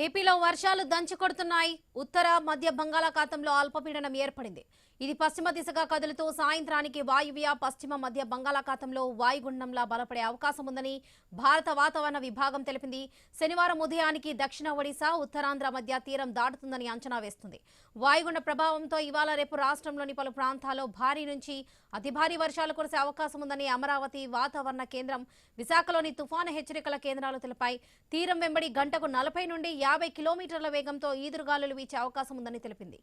ఏపీలో వర్షాలు దంచుకొడుతున్నాయి. ఉత్తర మధ్య బంగాళాఖాతంలో అల్పపీడనం ఏర్పడింది. ఇది పశ్చిమ దిశగా కదులుతూ సాయంత్రానికి వాయువ్య పశ్చిమ మధ్య బంగాళాఖాతంలో వాయుగుండంలా బలపడే అవకాశం ఉందని భారత వాతావరణ విభాగం తెలిపింది. శనివారం ఉదయానికి దక్షిణ ఒడిశా, ఉత్తరాంధ్ర మధ్య తీరం దాటుతుందని అంచనా వేస్తుంది. వాయుగుండ ప్రభావంతో ఇవాళ రేపు రాష్ట్రంలోని పలు ప్రాంతాల్లో భారీ నుంచి అతి భారీ వర్షాలు కురిసే అవకాశం ఉందని అమరావతి వాతావరణ కేంద్రం, విశాఖలోని తుఫాను హెచ్చరికల కేంద్రాలు తెలిపాయి. తీరం వెంబడి గంటకు 40 నుండి 50 కిలోమీటర్ల వేగంతో ఈదురుగాలులు వీచే అవకాశం ఉందని తెలిపింది.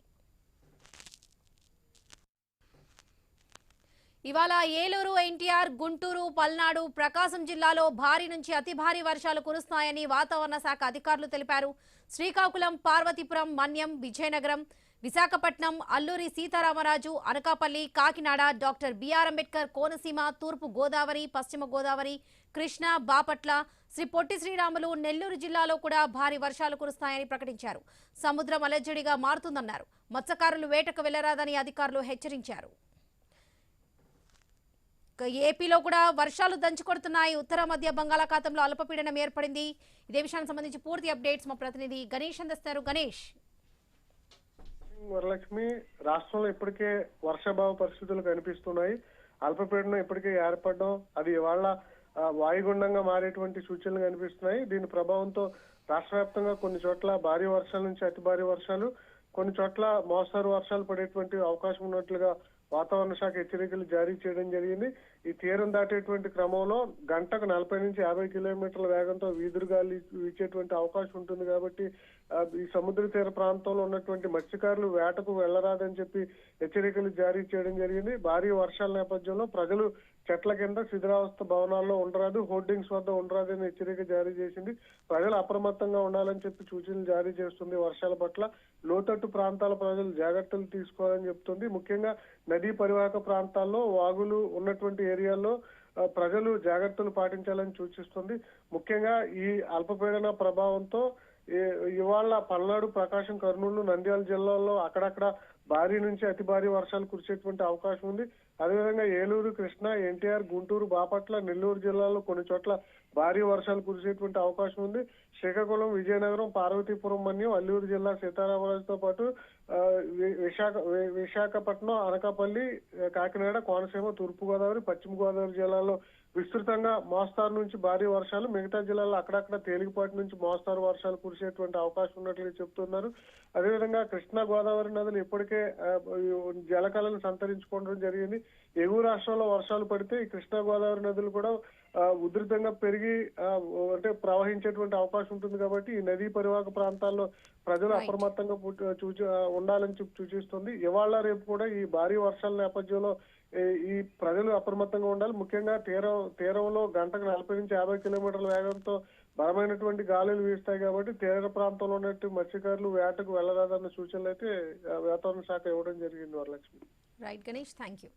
ఇవాళ ఏలూరు, ఎన్టీఆర్, గుంటూరు, పల్నాడు, ప్రకాశం జిల్లాలో భారీ నుంచి అతి భారీ వర్షాలు కురుస్తాయని వాతావరణ శాఖ అధికారులు తెలిపారు. శ్రీకాకుళం, పార్వతీపురం, మన్యం, విజయనగరం, విశాఖపట్నం, అల్లూరి సీతారామరాజు, అనకాపల్లి, కాకినాడ, డాక్టర్ బిఆర్ అంబేద్కర్ కోనసీమ, తూర్పు గోదావరి, పశ్చిమ గోదావరి, కృష్ణా, బాపట్ల, శ్రీ పొట్టి శ్రీరాములు, నెల్లూరు జిల్లాలో కూడా భారీ వర్షాలు కురుస్తాయని ప్రకటించారు. సముద్రం అలజడిగా మారుతుందన్నారు. మత్స్యకారులు వేటకు వెళ్లరాదని అధికారులు హెచ్చరించారు. ఏపీలో కూడా వర్షాలు దంచుకొడుతున్నాయి. ఉత్తర మధ్య బంగాళాఖాతంలో అల్పపీడనం ఏర్పడింది. ఇదే విషయానికి సంబంధించి పూర్తి అప్డేట్స్ మా ప్రతినిధి గణేష్ అందిస్తారు. గణేష్. వరలక్ష్మి, రాష్ట్రంలో ఇప్పటికే వర్షాభావ పరిస్థితులు కనిపిస్తున్నాయి. అల్పపీడనం ఇప్పటికే ఏర్పడడం, అది ఇవాళ వాయుగుండంగా మారేటువంటి సూచనలు కనిపిస్తున్నాయి. దీని ప్రభావంతో రాష్ట్ర వ్యాప్తంగా కొన్ని చోట్ల భారీ వర్షాల నుంచి అతి భారీ వర్షాలు, కొన్ని చోట్ల మోస్తరు వర్షాలు పడేటువంటి అవకాశం ఉన్నట్లుగా వాతావరణ శాఖ హెచ్చరికలు జారీ చేయడం జరిగింది. ఈ తీరం దాటేటువంటి క్రమంలో గంటకు 40 నుంచి 50 కిలోమీటర్ల వేగంతో వీదురుగాలి వీచేటువంటి అవకాశం ఉంటుంది. కాబట్టి ఈ సముద్ర తీర ప్రాంతంలో ఉన్నటువంటి మత్స్యకారులు వేటకు వెళ్లరాదని చెప్పి హెచ్చరికలు జారీ చేయడం జరిగింది. భారీ వర్షాల నేపథ్యంలో ప్రజలు చెట్ల కింద, శిథిలావస్థ భవనాల్లో ఉండరాదు, హోర్డింగ్స్ వద్ద ఉండరాదని హెచ్చరిక జారీ చేసింది. ప్రజలు అప్రమత్తంగా ఉండాలని చెప్పి సూచనలు జారీ చేస్తుంది. వర్షాల పట్ల లోతట్టు ప్రాంతాల ప్రజలు జాగ్రత్తలు తీసుకోవాలని చెప్తుంది. ముఖ్యంగా నదీ పరివాహక ప్రాంతాల్లో, వాగులు ఉన్నటువంటి ఏరియాల్లో ప్రజలు జాగ్రత్తలు పాటించాలని సూచిస్తుంది. ముఖ్యంగా ఈ అల్పపీడన ప్రభావంతో ఇవాళ పల్నాడు, ప్రకాశం, కర్నూలు, నంద్యాల జిల్లాల్లో అక్కడక్కడ భారీ నుంచి అతి భారీ వర్షాలు కురిసేటువంటి అవకాశం ఉంది. అదేవిధంగా ఏలూరు, కృష్ణా, ఎన్టీఆర్, గుంటూరు, బాపట్ల, నెల్లూరు జిల్లాల్లో కొన్ని చోట్ల భారీ వర్షాలు కురిసేటువంటి అవకాశం ఉంది. శ్రీకాకుళం, విజయనగరం, పార్వతీపురం, మన్యం, అల్లూరు జిల్లా సీతారామరాజుతో పాటు విశాఖపట్నం, అనకాపల్లి, కాకినాడ, కోనసీమ, తూర్పు గోదావరి, పశ్చిమ గోదావరి జిల్లాల్లో విస్తృతంగా మోస్తారు నుంచి భారీ వర్షాలు, మిగతా జిల్లాల్లో అక్కడక్కడ తేలికపాటి నుంచి మోస్తారు వర్షాలు కురిసేటువంటి అవకాశం ఉన్నట్లుగా చెప్తున్నారు. అదేవిధంగా కృష్ణా, గోదావరి నదులు ఇప్పటికే జలకళను సంతరించుకోవడం జరిగింది. ఎగువ రాష్ట్రంలో వర్షాలు పడితే ఈ కృష్ణా, గోదావరి నదులు కూడా ఉధృతంగా పెరిగి అంటే ప్రవహించేటువంటి అవకాశం ఉంటుంది. కాబట్టి ఈ నదీ పరివాహక ప్రాంతాల్లో ప్రజలు అప్రమత్తంగా ఉండాలని సూచిస్తుంది. ఇవాళ రేపు కూడా ఈ భారీ వర్షాల నేపథ్యంలో ఈ ప్రజలు అప్రమత్తంగా ఉండాలి. ముఖ్యంగా తీరంలో గంటకు 40 నుంచి 50 కిలోమీటర్ల వేగంతో బలమైనటువంటి గాలులు వీస్తాయి. కాబట్టి తీర ప్రాంతంలో ఉన్నట్టు మత్స్యకారులు వేటకు వెళ్లరాదన్న సూచనలు అయితే వాతావరణ శాఖ ఇవ్వడం జరిగింది. Varalakshmi. Right Ganesh, thank you.